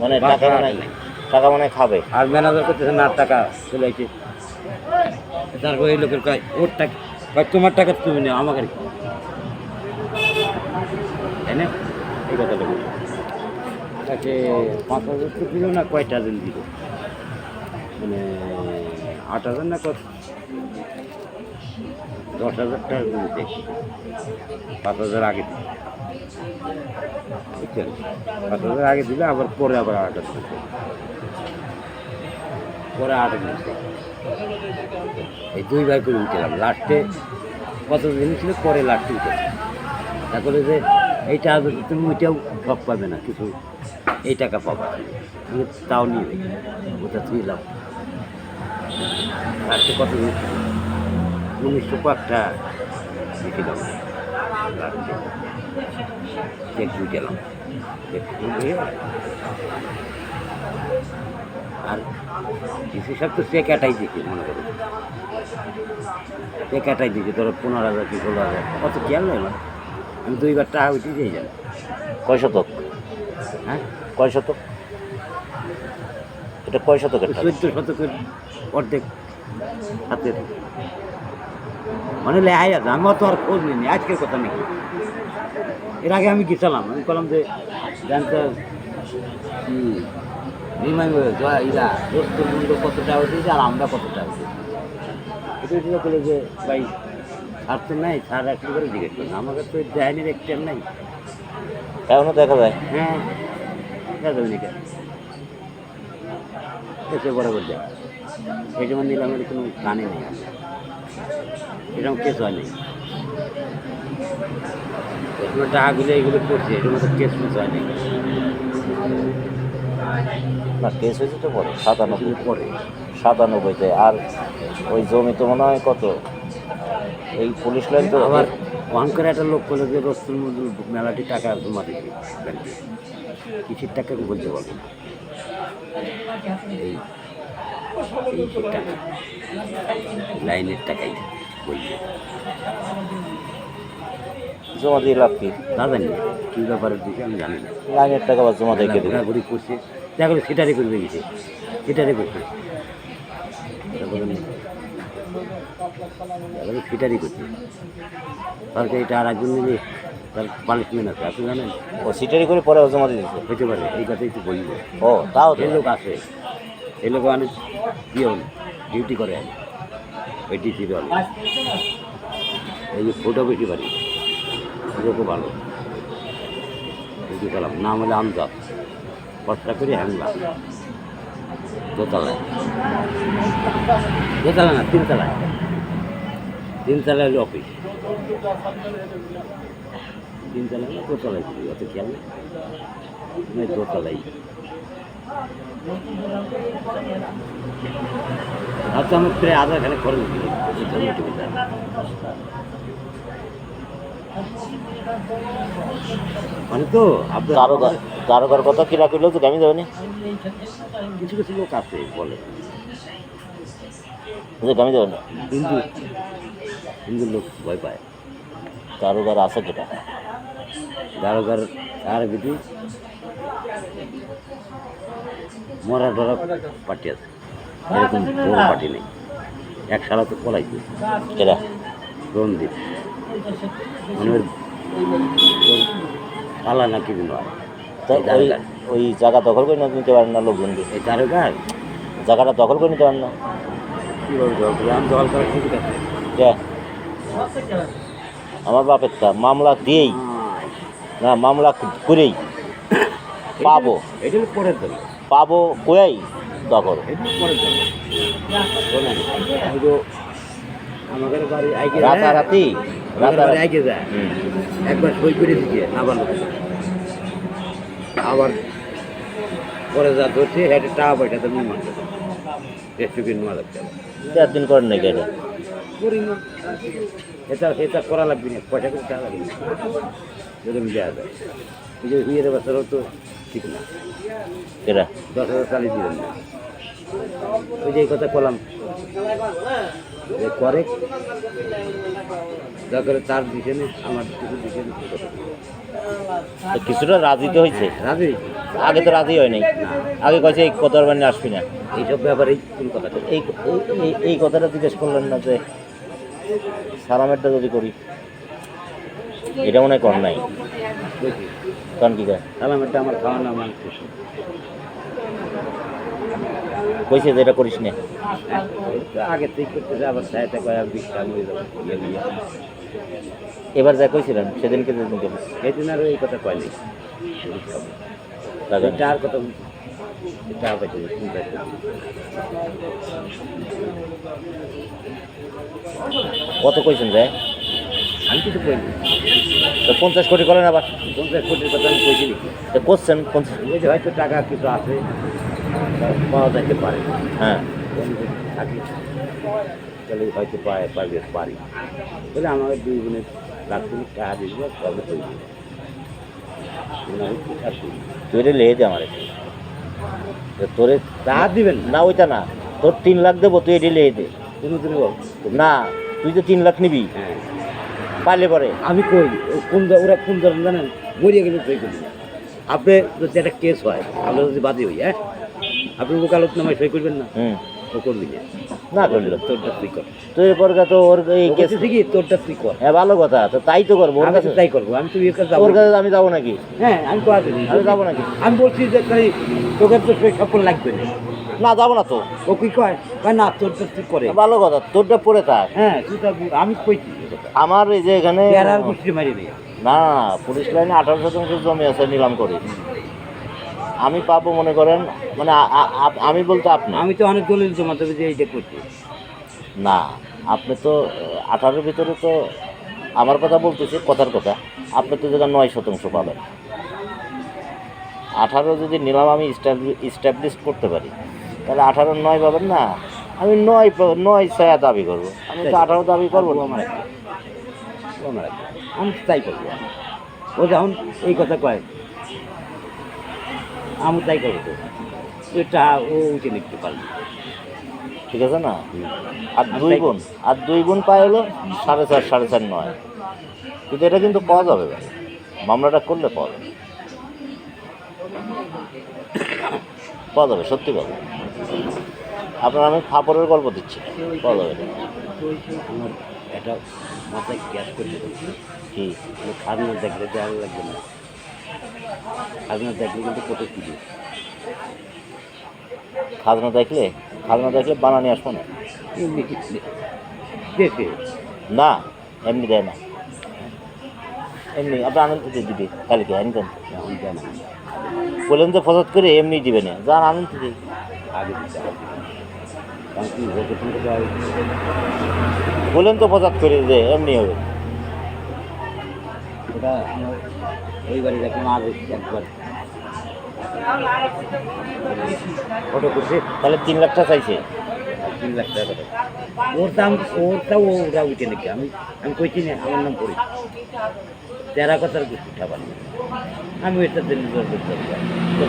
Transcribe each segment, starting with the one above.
মানে টাকা মানে খাবে। আর ম্যানেজার করতেছে না, টাকা চলে আসছে। তারপর এই লোকের কয় ওর টাকা, তোমার টাকা তুমি নেও, আমাকে কি, তাই না? এই কথাটা বলি। তাকে 5,000 তো দিল না, কয়টা দিন দিল, মানে 8,000 না কত, 10,000 টাকা দিতে, 5,000 আগে দিল, বুঝছেন? 5,000 আগে দিলে আবার পরে আবার 8,000 পরে 8 দিচ্ছে। এই 2 ভাই করে উঠলাম, লাস্টে কত দিন ছিল, পরে লাস্টে উঠেছে। তারপরে যে এইটা তুমি ওইটাও সব পাবে না, কিছু এই টাকা পাবা, তাও নিবে, ওটা তুইলাম। লাস্টে কত দিন 1900 টাকা দিয়েছিলাম লাস্টে, চেক উঠেলাম, আর কিছু সব তো চেক এটাই দিচ্ছে, মনে করো চেক এটাই দিচ্ছে, ধরো 15,000 কি 16,000, অত খেয়াল নয় না। আমি 2 বার টাকা উঠে দিয়ে যাই। কয় শতক? হ্যাঁ, কয় শতক? এটা কয় শতকের টাকা? 14 শতকের অর্ধেক হাতের, মানে লেহাই আছে। আমি অত আর খোঁজ নিইনি, আজকের কথা নাকি, এর আগে আমি গেছিলাম, আমি বললাম যে জানতে রিমাইন্ড ইরা দোস্ত বন্ধু কত টাকা উঠেছে আর আমরা কত টাকা উঠেছি, এটা বলে যে ভাই ছাড় তো নাই, ছাড় একটু করে জিজ্ঞেস করেন, আমাকে তো দেয়নি, দেখতে নাই, এখনো দেখা যায়। হ্যাঁ দেখা যাবেন, এটা এসে বরাবর দেয়। এই যেমন নিলামের কোনো গানে নেই, এরকম কেস হয় নেই, এগুলো টাকাগুলো এগুলো করছে, এটার মতো কেস মিস হয় নেই। না, কেস হয়েছে তো পরে 97 পরে 97-তে। আর ওই জমি তো মনে হয় কত, এই পুলিশ লাইন তো আবার ওয়ান করে একটা লোক বলে যে রস্তুর মধ্যে মেলাটি টাকা জমা দিচ্ছে ব্যাংকে, কিসের টাকা বলতে পারবো না, এই টাকা লাইনের টাকাই বলছে, জমা দিয়ে লাভ কি? তা জানি না কী ব্যাপারের দিকে আমি জানি না। লাইনের টাকা বা জমা দিয়ে দেবে। ঘোরাঘুরি করছে, দেখা গেলো সেটারে করবে গেছে, সেটারে করছে, সেটারই করছে, তাহলে এটা আর একজন নিলে তার পানিশমেন্ট আছে, আপনি জানেন? ও সিটারি করে পরে জমা দিয়ে দিচ্ছে। হতে পারে, এই কথাই তো বলবো। ও তাও তো। এই লোক আছে, এই লোক অনেক পিওন ডিউটি করে, ওই ডিসি দল, এই যে ফটো বেশি পারি, লোকও ভালো, ডিউটি করলাম, নাম হলে আমজাদ, খরচা করি হ্যাংলা, দোতলায়, দোতলা না তিনতলায়, তিনতলায় হলো অফিস, তিনতলায় না দোতলায় ছিল, অত খেয়াল নেই, দোতলাই। আচ্ছা, আমার প্রায় আধা ঘন্টা খরচ দিল মানে, তো আপনার দারোগার কথা কিরা করলেও তো গামি যাবে না, কিছু কিছু লোক আছে বলে গামি যাবে না। হিন্দু হিন্দু লোক ভয় পায়। দারোগার আছে কেটা? দারোগার আর বিধি মরা ধরা পার্টি আছে, এরকম বড় পার্টি নেই, এক সালা তো পলাইছে এরা রণদীপ, মানে পালা না কি দিন হয়, ওই জায়গা দখল করে নিতে পারেন না লোকজন, এই দারোগার জায়গাটা দখল করে নিতে পারেন না। কীভাবে দখল করে? আমি দখল করার সুযোগ আছে? আমার বাপের তা মামলা দিয়েই না, মামলা করেই পাবো, এটা পরের দল, পাবো কয়েই দখল, এটা পরের দল। আমাদের বাড়ি আইকে রাতারাতি বাড়ি আইকে যায়, একবার সই করে দিচ্ছে না ভালো, আবার পরে যা ধরছে একটা টাকা পয়সা তো নিয়ে মানতে রেস্টুরেন্ট নেওয়া লাগছে, 4 দিন করেন নাকি এটা? করি না, এটা এটা করা লাগবে না, পয়সা করে টাকা লাগবে না, যদি দেওয়া যায়। এই যে বিয়ের বছরও তো ঠিক না, এরা 10,000 চালিয়ে দিলেন না, ওই যে এই কথা বললাম যে করে দরকার তার দিকে নেই আমার কিছু দিকে নেই তো কিছুটা রাজি তো হয়েছে, রাজি আগে তো রাজি হয় নাই, আগে কয়েছে এই কথার বানিয়ে আসবি না, এইসব ব্যাপারে কোন কথা এই এই কথাটা জিজ্ঞেস করলেন না যে সালামেরটা যদি করি, এটা মনে হয় কর নাই, কারণ কি কয় সালামেরটা আমার খাওয়ানো আমার খুশি কইছে যে এটা করিস না, আগে থেকে করতেছে আবার সাইডে কয়েক বিশটা হয়ে যাবে এবার যা কইছিলেন সেদিনকে যেদিন গেল এই দিন আর এই কথা কয়নি তাদের এটা আর কথা এটা হবে চিন্তা করছি কত কইছেন যায়, আমি কিছু কইনি তো 50 কোটি করেন আবার, 50 কোটির কথা আমি কইছি নাকি তো করছেন 50, ওই যে হয়তো টাকা কিছু আছে পাওয়া যাইতে পারে হ্যাঁ থাকি তাহলে হয়তো পাইবে পারি তাহলে আমার দুই বোনের লাখ টাকা দিব তবে কই তুই এটা লেগে দে আমার, তোরে টাকা দিবেন না ওইটা না, তোর 3 লাখ দেবো, তুই এটি লেগে দে, কোনো দিন না তুই তো 3 লাখ নিবি হ্যাঁ পারলে পরে, আমি কই কোন ওরা কোন ধরেন জানেন মরিয়া গেলে সই করি না আপনি যদি একটা কেস হয় আমরা যদি বাদী হই হ্যাঁ আপনি ওকালত নামায় সই করবেন না ও করবি না না করল তোরটা তুই কর তুই পরগা তো ওর এই কেস ঠিকই তোরটা তুই কর হ্যাঁ ভালো কথা, তো তাই তো করবো, ওর আমি কাছে তো তাই করবো আমি তো এর কাছে ওর যাবো কাছে আমি যাবো নাকি, হ্যাঁ আমি তো আছি আমি যাবো নাকি, আমি বলছি যে তাই তোকে তো সই সফল লাগবে না না যাবো না তো, ও কি কয় কয় না তোরটা তুই করে ভালো কথা তোরটা পড়ে থাক, হ্যাঁ তুই তো আমি কইছি আমার এই যে এখানে পেয়ারার গোষ্ঠী মারি নেই না পুলিশ লাইনে 18% জমি আছে নিলাম করে, আমি পাবো মনে করেন মানে আমি বলতে আপনি আমি তো অনেক দলিল জমা দেবে যে এইটা করছি না, আপনি তো 18 ভিতরে তো আমার কথা বলতেছি কথার কথা, আপনি তো যেটা 9% পাবেন, 18 যদি নিলাম আমি ইস্টাবলিশ করতে পারি তাহলে 18-9 পাবেন না, আমি 9 দাবি করবো, আমি তো 18 দাবি করবো না, আমার একটা আমি তাই করবো ও যখন এই কথা কয় আমি তাই করবো তো এটা ও উঠে নিতে পারবো ঠিক আছে না, আর দুই বোন পায় হলো 4.5 4.5-9, কিন্তু এটা কিন্তু পাওয়া যাবে ভাই, মামলাটা করলে পাওয়া যাবে, পাওয়া যাবে সত্যি পাওয়া যাবে, আপনার আমি ফাপড়ের গল্প দিচ্ছি পাওয়া যাবে আমার এটা মাথায় গ্যাস করতে কি খাজনা দেখলে দেওয়া লাগবে না খাজনা দেখলে কিন্তু কত কিলো খাজনা দেখলে বানা নিয়ে আসবো না, দেখে না এমনি দেয় না, এমনি আপনার আনন্দ দিবে কালকে আনতেন এখন জানা বললেন যে ফসদ করে এমনি দিবে না, যান আনন্দ দিই আগে দিতে হবে কারণ কি ভোটের সঙ্গে দেওয়া হয়েছে বললেন তো ফসদ করে যে এমনি হবে, ওটা আমার ওই বাড়ি দেখলাম আগে একবার ফটো করছে তাহলে 3 লাখটা চাইছে, 3 লাখ টাকা করে ওরটাও ওরা উঠে নাকি আমি কইছি না আমার নাম পড়ি তেরা কথার কিছু খাবার আমি ওইটা দিন তো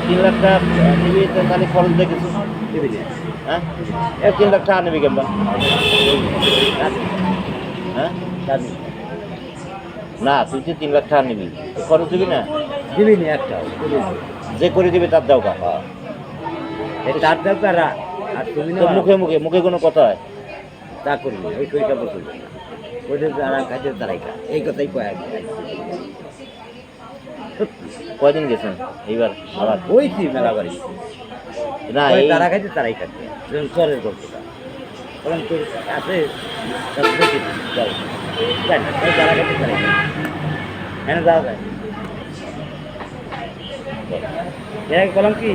3 লাখ টাকা নিবি তো তাহলে খরচ দেখেছি দিবি না হ্যাঁ 3 লাখ টাকা নিবি কেমন হ্যাঁ জানি না তুই তো 3 লাখ টাকা নিবি তো খরচ দিবি না, দিবি না একটা যে করে দিবে তার দাও কাকা, তার দাও তারা আর তুমি তো না মুখে কোনো কথা হয়, তা করবি ওই সইটা বসে ওইটা যারা কাজে তারাই খা এই কথাই কয় আগে কয়দিন গেছেন এইবার আবার, ওই কি মেলা বাড়ি না ওই এই তারা খাইতে তারাই খাচ্ছে যেমন চরের গল্পটা কারণ তোর আছে তার বেশি চল জানি না ওই তারা খাইতে তারাই খাচ্ছে হ্যাঁ যাওয়া যায় বললাম কি